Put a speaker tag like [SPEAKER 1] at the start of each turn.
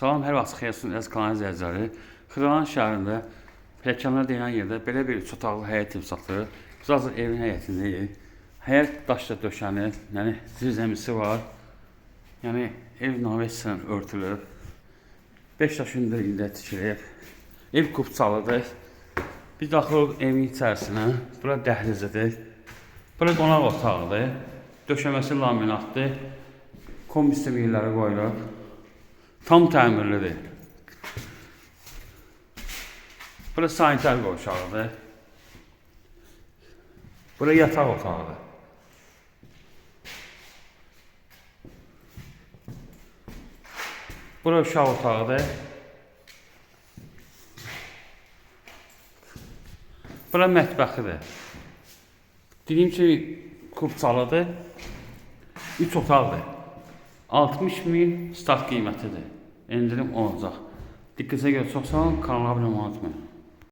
[SPEAKER 1] Salam, hər vaxt xeyirsiz əziz kanal izləyiciləri. Xırdalan şəhərində pilləkənlər deyilən yerdə belə bir 3 otaqlı həyət ev satılır. Biz hazır evin həyətindəyik. Həyət daşla döşənir, yəni zirzəmisi var. Yəni ev naveçlə örtülür. 5 daş hündürlüyündə tikilir. Ev kubçalıdır. Biz daxilıq evin içərisinə. Bura dəhlizidir. Bura qonaq otağıdır. Döşəməsi laminatdır. Kombi sistemləri qoyulub. Tam təmirlidir. Bura sanitar qovşağıdır. Bura yataq otağıdır. Bura uşaq otağıdır. Bura mətbəxidir. Dediyim ki, kubçalıdır. 3 otaqdır. 60.000 start qiymətidir. Endirim olacaq. Diqqətə görə çox sağ olun, kanala abunə olmayı unutmayın.